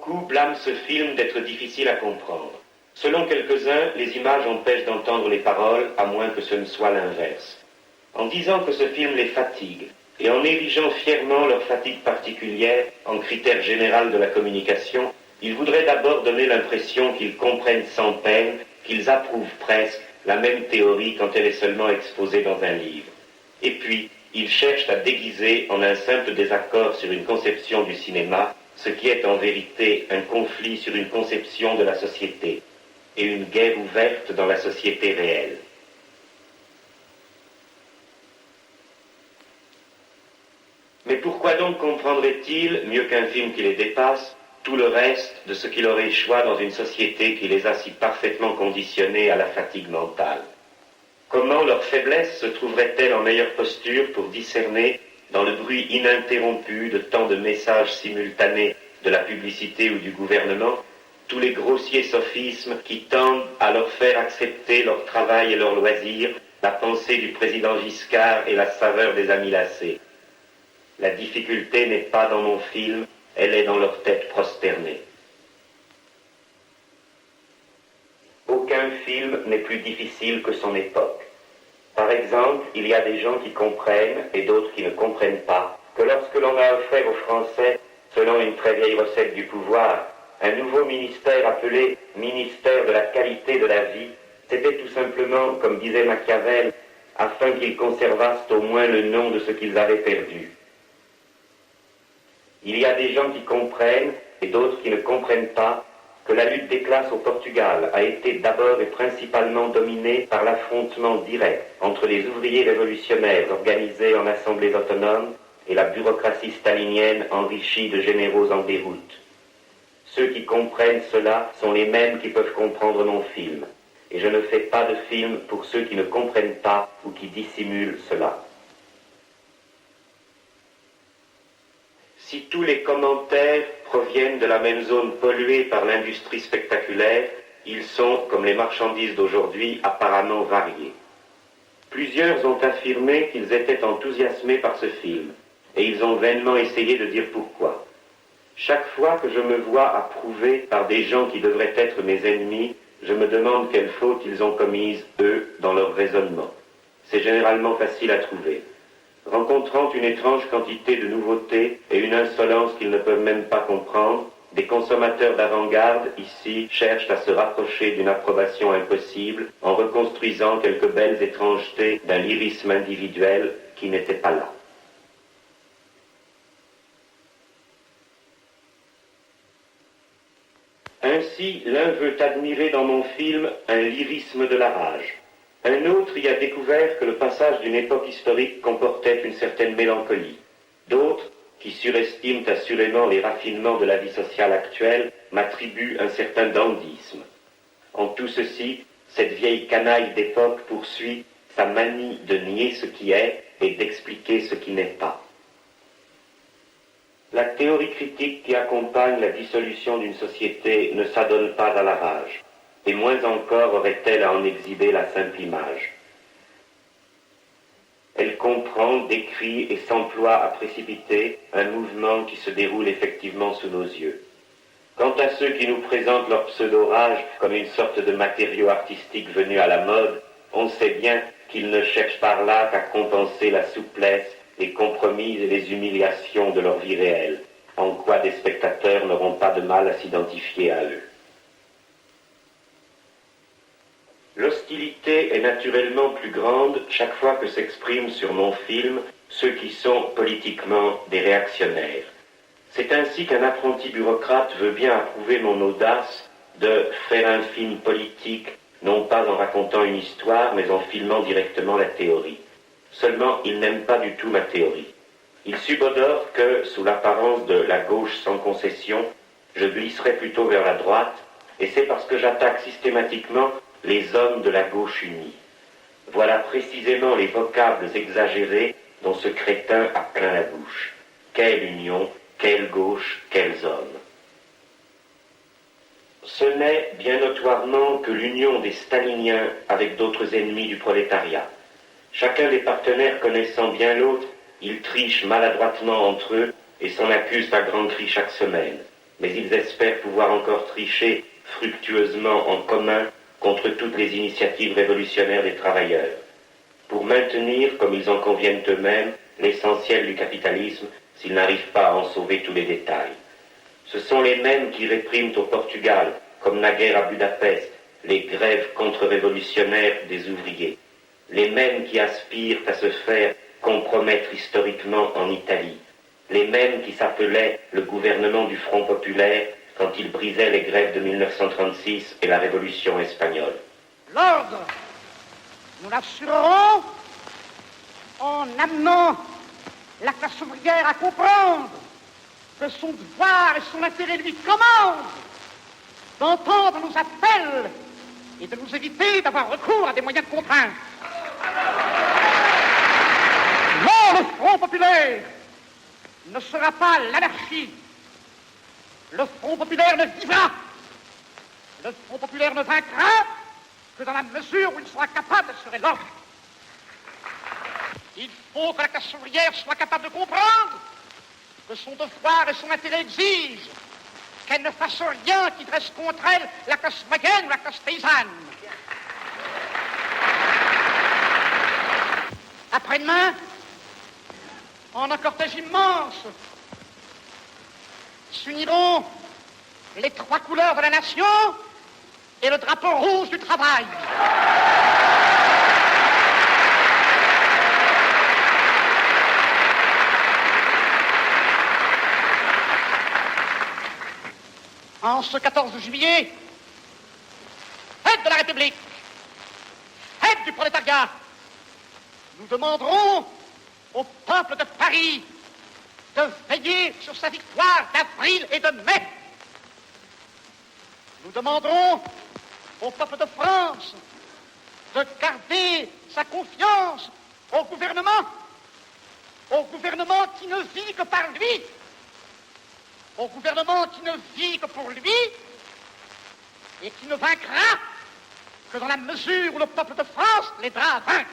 Beaucoup blâment ce film d'être difficile à comprendre. Selon quelques-uns, les images empêchent d'entendre les paroles, à moins que ce ne soit l'inverse. En disant que ce film les fatigue, et en érigeant fièrement leur fatigue particulière en critère général de la communication, ils voudraient d'abord donner l'impression qu'ils comprennent sans peine, qu'ils approuvent presque la même théorie quand elle est seulement exposée dans un livre. Et puis, ils cherchent à déguiser en un simple désaccord sur une conception du cinéma, ce qui est en vérité un conflit sur une conception de la société, et une guerre ouverte dans la société réelle. Mais pourquoi donc comprendraient-ils, mieux qu'un film qui les dépasse, tout le reste de ce qu'il aurait échoué dans une société qui les a si parfaitement conditionnés à la fatigue mentale? Comment leur faiblesse se trouverait-elle en meilleure posture pour discerner, dans le bruit ininterrompu de tant de messages simultanés de la publicité ou du gouvernement, tous les grossiers sophismes qui tendent à leur faire accepter leur travail et leur loisir, la pensée du président Giscard et la saveur des amylacées? La difficulté n'est pas dans mon film, elle est dans leur tête prosternée. Aucun film n'est plus difficile que son époque. Par exemple, il y a des gens qui comprennent et d'autres qui ne comprennent pas que lorsque l'on a offert aux Français, selon une très vieille recette du pouvoir, un nouveau ministère appelé ministère de la qualité de la vie, c'était tout simplement, comme disait Machiavel, afin qu'ils conservassent au moins le nom de ce qu'ils avaient perdu. Il y a des gens qui comprennent et d'autres qui ne comprennent pas que la lutte des classes au Portugal a été d'abord et principalement dominée par l'affrontement direct entre les ouvriers révolutionnaires organisés en assemblées autonomes et la bureaucratie stalinienne enrichie de généraux en déroute. Ceux qui comprennent cela sont les mêmes qui peuvent comprendre mon film, et je ne fais pas de film pour ceux qui ne comprennent pas ou qui dissimulent cela. Si tous les commentaires proviennent de la même zone polluée par l'industrie spectaculaire, ils sont, comme les marchandises d'aujourd'hui, apparemment variés. Plusieurs ont affirmé qu'ils étaient enthousiasmés par ce film, et ils ont vainement essayé de dire pourquoi. Chaque fois que je me vois approuvé par des gens qui devraient être mes ennemis, je me demande quelles fautes ils ont commises, eux, dans leur raisonnement. C'est généralement facile à trouver. Rencontrant une étrange quantité de nouveautés et une insolence qu'ils ne peuvent même pas comprendre, des consommateurs d'avant-garde, ici, cherchent à se rapprocher d'une approbation impossible en reconstruisant quelques belles étrangetés d'un lyrisme individuel qui n'était pas là. Ainsi, l'un veut admirer dans mon film un lyrisme de la rage. Un autre y a découvert que le passage d'une époque historique comportait une certaine mélancolie. D'autres, qui surestiment assurément les raffinements de la vie sociale actuelle, m'attribuent un certain dandysme. En tout ceci, cette vieille canaille d'époque poursuit sa manie de nier ce qui est et d'expliquer ce qui n'est pas. La théorie critique qui accompagne la dissolution d'une société ne s'adonne pas à la rage. Et moins encore aurait-elle à en exhiber la simple image. Elle comprend, décrit et s'emploie à précipiter un mouvement qui se déroule effectivement sous nos yeux. Quant à ceux qui nous présentent leur pseudo-rage comme une sorte de matériau artistique venu à la mode, on sait bien qu'ils ne cherchent par là qu'à compenser la souplesse, les compromises et les humiliations de leur vie réelle, en quoi des spectateurs n'auront pas de mal à s'identifier à eux. L'hostilité est naturellement plus grande chaque fois que s'expriment sur mon film ceux qui sont politiquement des réactionnaires. C'est ainsi qu'un apprenti bureaucrate veut bien approuver mon audace de faire un film politique, non pas en racontant une histoire, mais en filmant directement la théorie. Seulement, il n'aime pas du tout ma théorie. Il subodore que, sous l'apparence de la gauche sans concession, je glisserai plutôt vers la droite, et c'est parce que j'attaque systématiquement les hommes de la gauche unie. Voilà précisément les vocables exagérés dont ce crétin a plein la bouche. Quelle union, quelle gauche, quels hommes. Ce n'est bien notoirement que l'union des staliniens avec d'autres ennemis du prolétariat. Chacun des partenaires connaissant bien l'autre, ils trichent maladroitement entre eux et s'en accusent à grands cris chaque semaine. mais ils espèrent pouvoir encore tricher fructueusement en commun contre toutes les initiatives révolutionnaires des travailleurs. Pour maintenir, comme ils en conviennent eux-mêmes, l'essentiel du capitalisme, s'ils n'arrivent pas à en sauver tous les détails. Ce sont les mêmes qui répriment au Portugal, comme naguère à Budapest, les grèves contre-révolutionnaires des ouvriers. Les mêmes qui aspirent à se faire compromettre historiquement en Italie. Les mêmes qui s'appelaient le gouvernement du Front populaire quand ils brisaient les grèves de 1936 et la Révolution espagnole. L'ordre, nous l'assurerons en amenant la classe ouvrière à comprendre que son devoir et son intérêt lui commandent d'entendre nos appels et de nous éviter d'avoir recours à des moyens de contrainte. Non, le Front populaire ne sera pas l'anarchie. Le Front populaire ne vivra. Le Front populaire ne vaincra que dans la mesure où il sera capable d'assurer l'ordre. Il faut que la classe ouvrière soit capable de comprendre que son devoir et son intérêt exigent qu'elle ne fasse rien qui dresse contre elle la classe moyenne ou la classe paysanne. Après-demain, en un cortège immense, s'uniront les trois couleurs de la nation et le drapeau rouge du travail. En ce 14 juillet, fête de la République, fête du prolétariat, nous demanderons au peuple de Paris de veiller sur sa victoire d'avril et de mai. Nous demanderons au peuple de France de garder sa confiance au gouvernement qui ne vit que par lui, au gouvernement qui ne vit que pour lui et qui ne vaincra que dans la mesure où le peuple de France l'aidera à vaincre.